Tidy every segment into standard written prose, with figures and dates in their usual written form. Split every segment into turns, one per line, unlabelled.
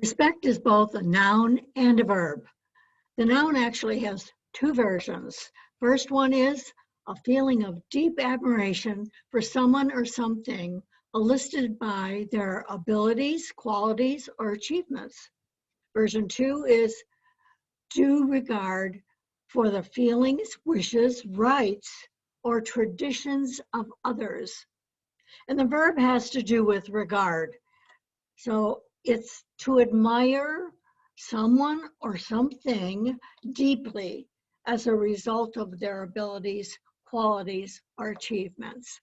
Respect is both a noun and a verb. The noun actually has two versions. First one is a feeling of deep admiration for someone or something elicited by their abilities, qualities, or achievements. Version two is due regard for the feelings, wishes, rights, or traditions of others. And the verb has to do with regard. So it's to admire someone or something deeply as a result of their abilities, qualities, or achievements.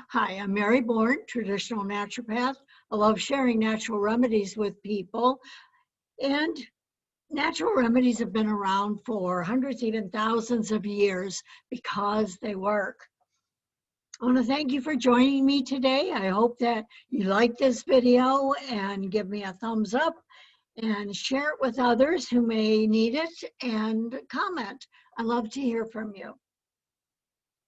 Hi, I'm Mary Bourne, traditional naturopath. I love sharing natural remedies with people. And natural remedies have been around for hundreds, even thousands of years because they work. I want to thank you for joining me today. I hope that you like this video and give me a thumbs up and share it with others who may need it and comment. I love to hear from you.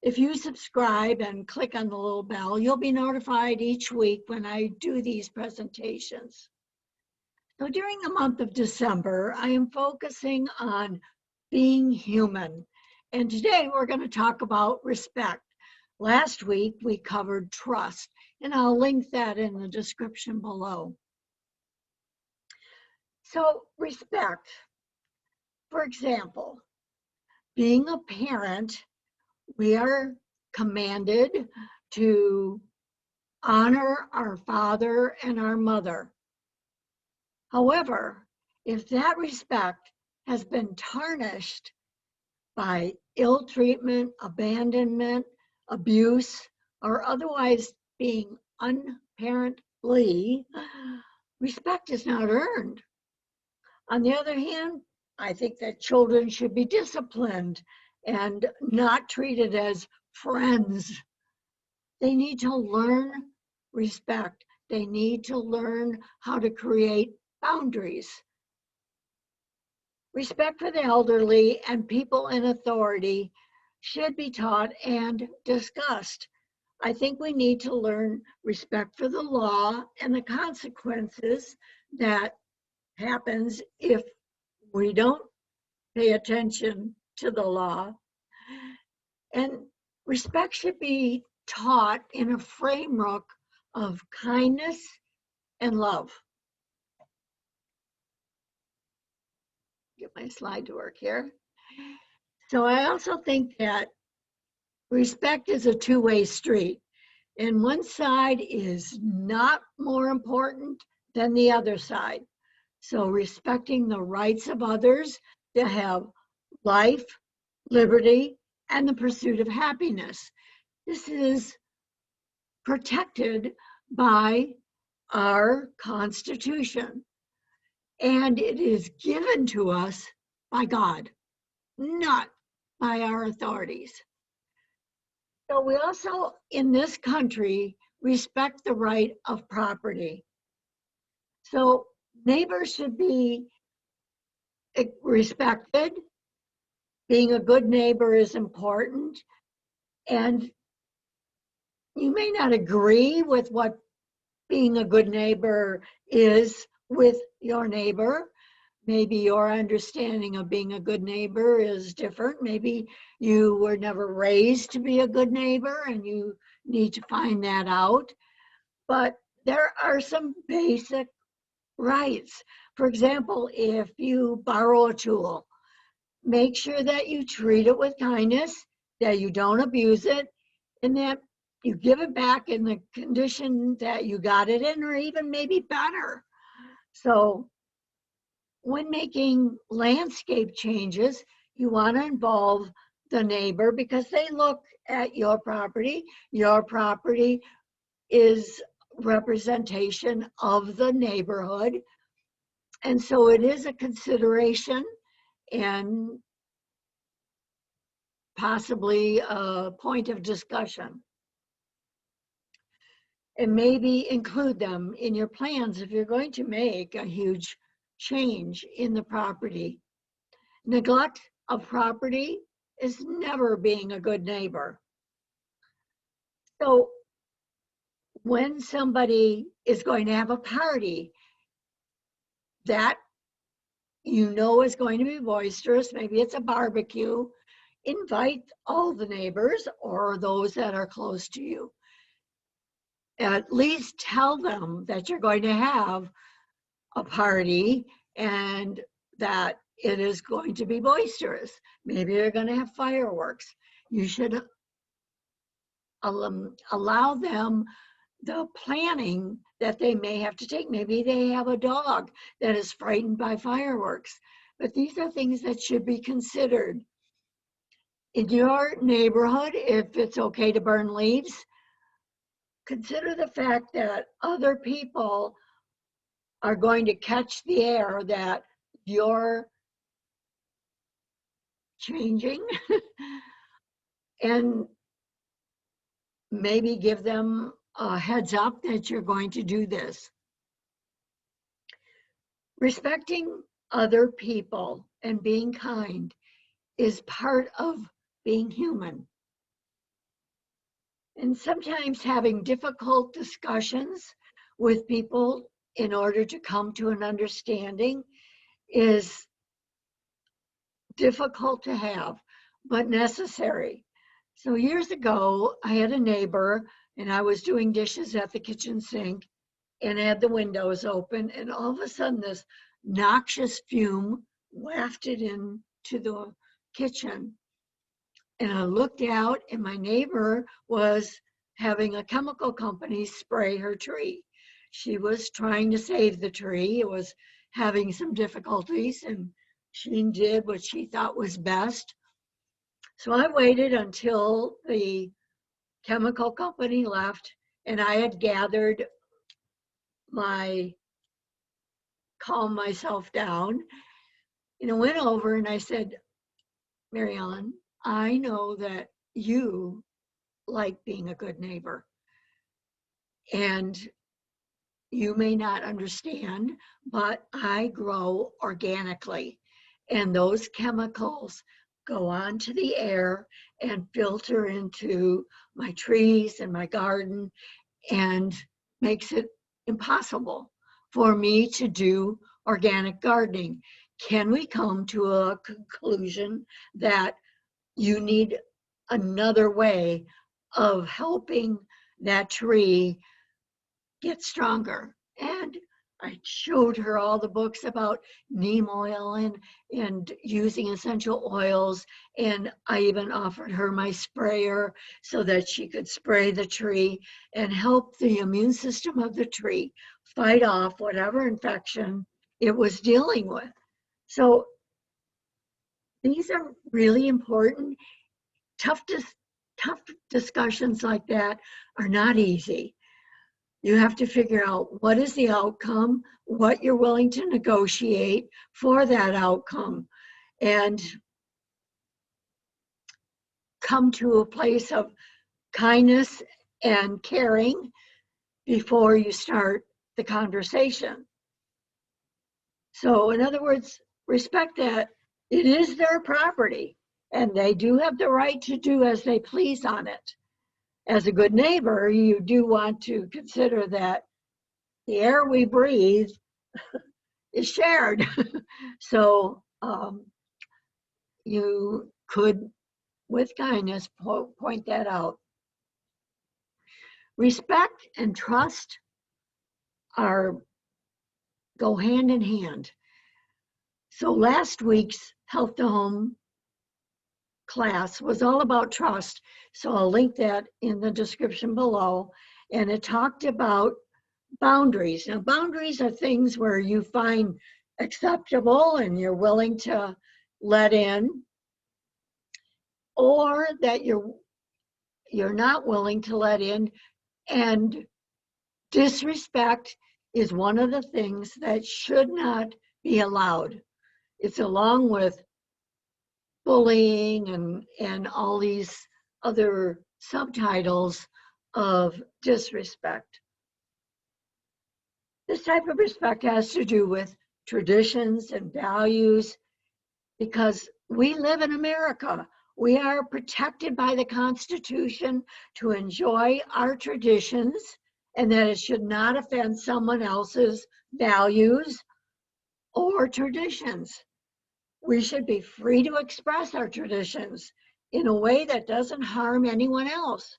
If you subscribe and click on the little bell, you'll be notified each week when I do these presentations. So during the month of December, I am focusing on being human. And today we're going to talk about respect. Last week, we covered trust, and I'll link that in the description below. So, respect. For example, being a parent, we are commanded to honor our father and our mother. However, if that respect has been tarnished by ill treatment, abandonment, abuse, or otherwise being unparently, respect is not earned. On the other hand, I think that children should be disciplined and not treated as friends. They need to learn respect. They need to learn how to create boundaries. Respect for the elderly and people in authority should be taught and discussed. I think we need to learn respect for the law and the consequences that happens if we don't pay attention to the law. And respect should be taught in a framework of kindness and love. Get my slide to work here. So I also think that respect is a two-way street, and one side is not more important than the other side. So respecting the rights of others to have life, liberty, and the pursuit of happiness. This is protected by our Constitution, and it is given to us by God, not by our authorities. So we also, in this country, respect the right of property. So neighbors should be respected. Being a good neighbor is important. And you may not agree with what being a good neighbor is with your neighbor. Maybe your understanding of being a good neighbor is different. Maybe you were never raised to be a good neighbor and you need to find that out. But there are some basic rights. For example, if you borrow a tool, make sure that you treat it with kindness, that you don't abuse it, and that you give it back in the condition that you got it in, or even maybe better. So when making landscape changes, you want to involve the neighbor because they look at your property. Your property is representation of the neighborhood. And so it is a consideration and possibly a point of discussion. And maybe include them in your plans if you're going to make a huge change in the property. Neglect of property is never being a good neighbor. So when somebody is going to have a party, that you know is going to be boisterous. Maybe it's a barbecue. Invite all the neighbors or those that are close to you. At least tell them that you're going to have a party and that it is going to be boisterous. Maybe they're going to have fireworks. You should allow them the planning that they may have to take. Maybe they have a dog that is frightened by fireworks. But these are things that should be considered. In your neighborhood, if it's okay to burn leaves, consider the fact that other people are going to catch the air that you're changing and maybe give them a heads up that you're going to do this. Respecting other people and being kind is part of being human. And sometimes having difficult discussions with people in order to come to an understanding is difficult to have, but necessary. So years ago, I had a neighbor and I was doing dishes at the kitchen sink and I had the windows open, and all of a sudden this noxious fume wafted into the kitchen. And I looked out and my neighbor was having a chemical company spray her tree. She was trying to save the tree. It was having some difficulties and she did what she thought was best. So I waited until the chemical company left and I had gathered calm myself down. And I went over and I said, Mary Ellen, I know that you like being a good neighbor. And you may not understand, but I grow organically. And those chemicals go onto the air and filter into my trees and my garden and makes it impossible for me to do organic gardening. Can we come to a conclusion that you need another way of helping that tree get stronger? And I showed her all the books about neem oil and using essential oils. And I even offered her my sprayer so that she could spray the tree and help the immune system of the tree fight off whatever infection it was dealing with. So these are really important. Tough discussions like that are not easy. You have to figure out what is the outcome, what you're willing to negotiate for that outcome, and come to a place of kindness and caring before you start the conversation. So in other words, respect that it is their property and they do have the right to do as they please on it. As a good neighbor, you do want to consider that the air we breathe is shared. So you could, with kindness, point that out. Respect and trust go hand in hand. So last week's Health to Home class was all about trust. So I'll link that in the description below. And it talked about boundaries. Now, boundaries are things where you find acceptable and you're willing to let in, or that you're not willing to let in. And disrespect is one of the things that should not be allowed. It's along with bullying and all these other subtitles of disrespect. This type of respect has to do with traditions and values because we live in America. We are protected by the Constitution to enjoy our traditions and that it should not offend someone else's values or traditions. We should be free to express our traditions in a way that doesn't harm anyone else.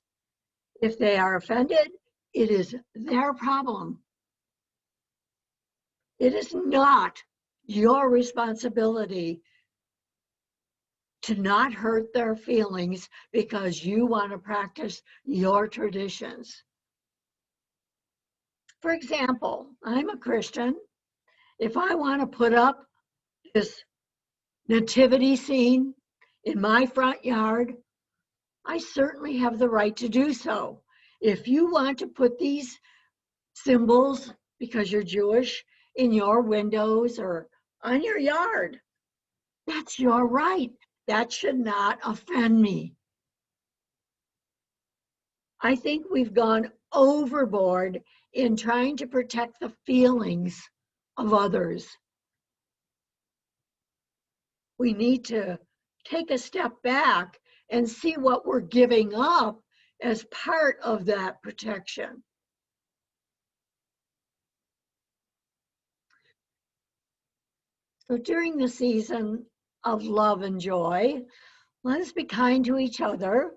If they are offended, it is their problem. It is not your responsibility to not hurt their feelings because you want to practice your traditions. For example, I'm a Christian. If I want to put up this nativity scene in my front yard, I certainly have the right to do so. If you want to put these symbols, because you're Jewish, in your windows or on your yard, that's your right. That should not offend me. I think we've gone overboard in trying to protect the feelings of others. We need to take a step back and see what we're giving up as part of that protection. So during the season of love and joy, let us be kind to each other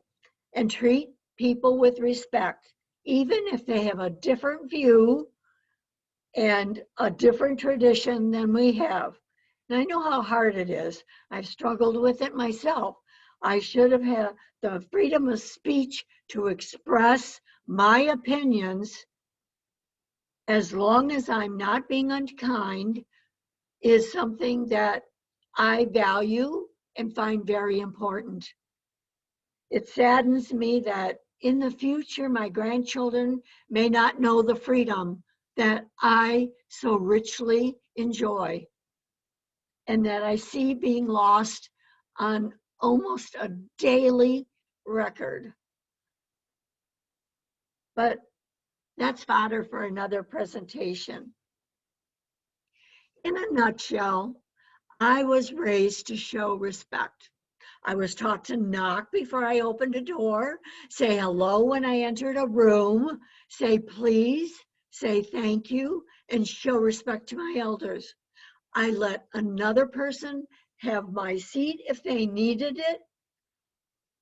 and treat people with respect, even if they have a different view and a different tradition than we have. And I know how hard it is. I've struggled with it myself. I should have had the freedom of speech to express my opinions as long as I'm not being unkind is something that I value and find very important. It saddens me that in the future, my grandchildren may not know the freedom that I so richly enjoy and that I see being lost on almost a daily record. But that's fodder for another presentation. In a nutshell, I was raised to show respect. I was taught to knock before I opened a door, say hello when I entered a room, say please, say thank you, and show respect to my elders. I let another person have my seat if they needed it,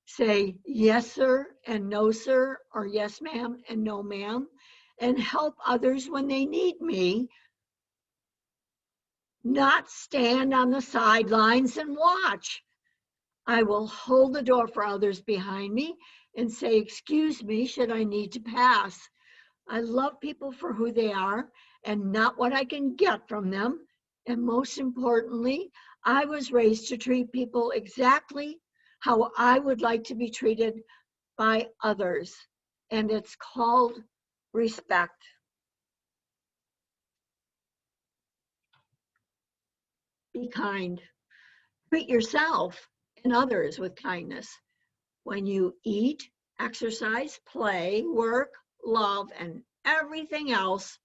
say yes sir and no sir, or yes ma'am and no ma'am, and help others when they need me, not stand on the sidelines and watch. I will hold the door for others behind me and say, excuse me, should I need to pass. I love people for who they are and not what I can get from them. And most importantly, I was raised to treat people exactly how I would like to be treated by others. And it's called respect. Be kind. Treat yourself and others with kindness. When you eat, exercise, play, work, love, and everything else,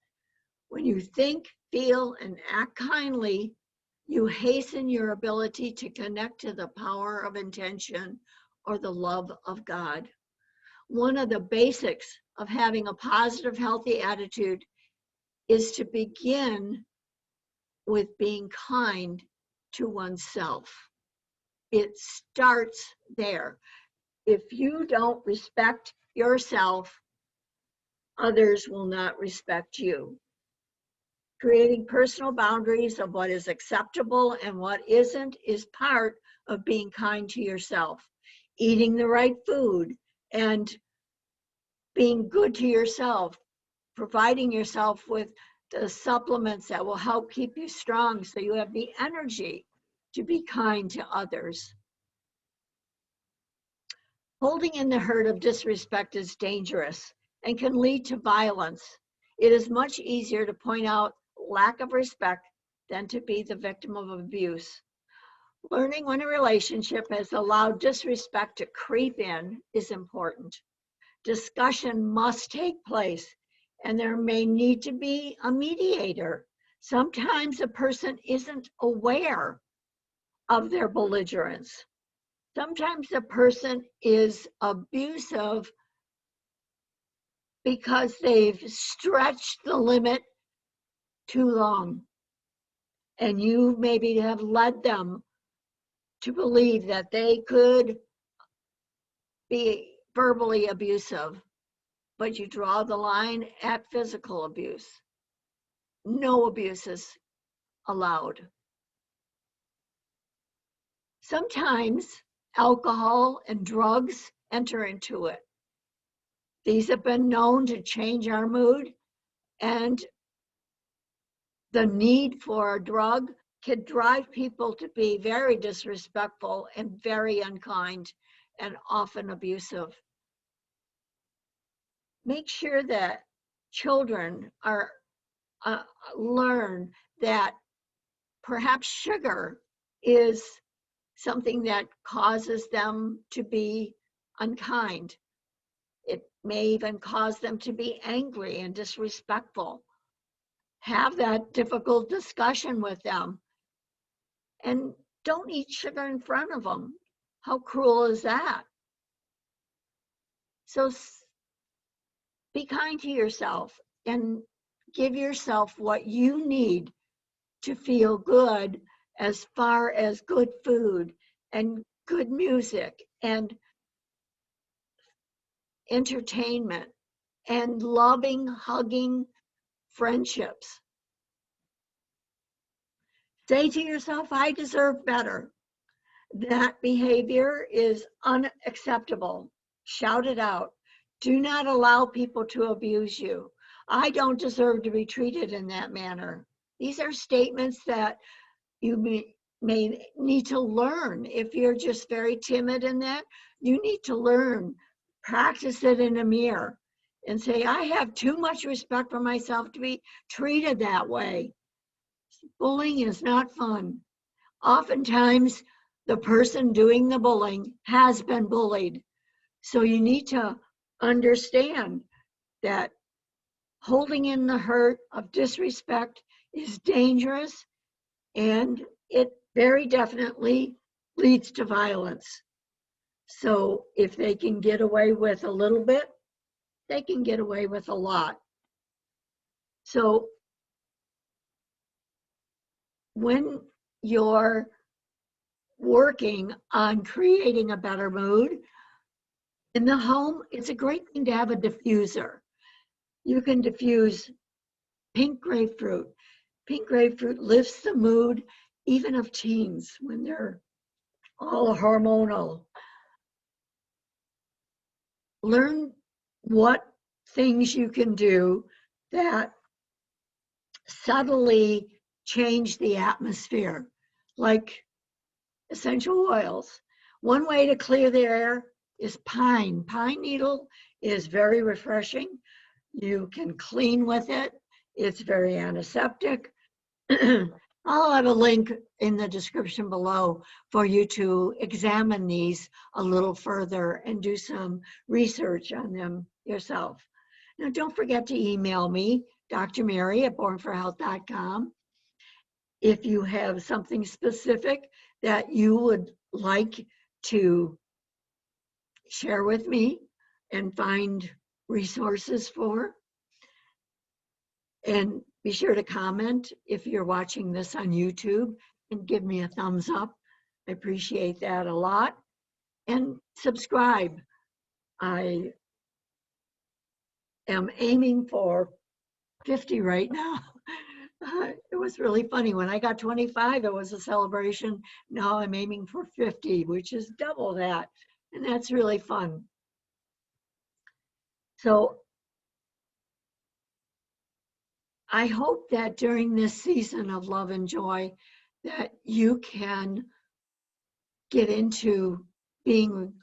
when you think, feel, and act kindly, you hasten your ability to connect to the power of intention or the love of God. One of the basics of having a positive, healthy attitude is to begin with being kind to oneself. It starts there. If you don't respect yourself, others will not respect you. Creating personal boundaries of what is acceptable and what isn't is part of being kind to yourself. Eating the right food and being good to yourself, providing yourself with the supplements that will help keep you strong so you have the energy to be kind to others. Holding in the hurt of disrespect is dangerous and can lead to violence. It is much easier to point out lack of respect than to be the victim of abuse. Learning when a relationship has allowed disrespect to creep in is important. Discussion must take place, and there may need to be a mediator. Sometimes a person isn't aware of their belligerence. Sometimes a person is abusive because they've stretched the limit too long. and you maybe have led them to believe that they could be verbally abusive, but you draw the line at physical abuse. No abuse is allowed. Sometimes alcohol and drugs enter into it. These have been known to change our mood, and the need for a drug can drive people to be very disrespectful and very unkind and often abusive. Make sure that children are learn that perhaps sugar is something that causes them to be unkind. It may even cause them to be angry and disrespectful. Have that difficult discussion with them. And don't eat sugar in front of them. How cruel is that? So be kind to yourself and give yourself what you need to feel good, as far as good food and good music and entertainment and loving, hugging friendships. Say to yourself, I deserve better. That behavior is unacceptable. Shout it out. Do not allow people to abuse you. I don't deserve to be treated in that manner. These are statements that you may need to learn. If you're just very timid in that, you need to learn. Practice it in a mirror and say, I have too much respect for myself to be treated that way. Bullying is not fun. Oftentimes, the person doing the bullying has been bullied. So you need to understand that holding in the hurt of disrespect is dangerous, and it very definitely leads to violence. So if they can get away with a little bit, they can get away with a lot. So when you're working on creating a better mood in the home, it's a great thing to have a diffuser. You can diffuse pink grapefruit. Pink grapefruit lifts the mood even of teens when they're all hormonal. Learn what things you can do that subtly change the atmosphere, like essential oils. One way to clear the air is pine. Pine needle is very refreshing. You can clean with it. It's very antiseptic. I'll have a link in the description below for you to examine these a little further and do some research on them yourself. Now, don't forget to email me, Dr. Mary at bornforhealth.com. If you have something specific that you would like to share with me and find resources for. And be sure to comment if you're watching this on YouTube and give me a thumbs up. I appreciate that a lot. And subscribe. I am aiming for 50 right now. It was really funny. When I got 25, it was a celebration. Now I'm aiming for 50, which is double that. And that's really fun. So I hope that during this season of love and joy that you can get into being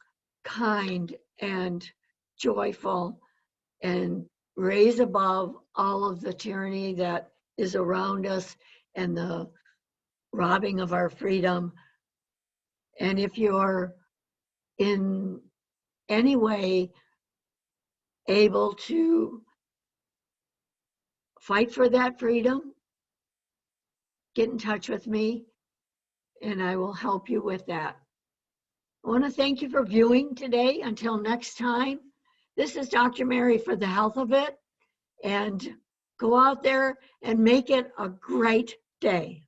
kind and joyful and raise above all of the tyranny that is around us and the robbing of our freedom. And if you're in any way able to fight for that freedom, get in touch with me and I will help you with that. I want to thank you for viewing today. Until next time, this is Dr. Mary for the Health of It, and go out there and make it a great day.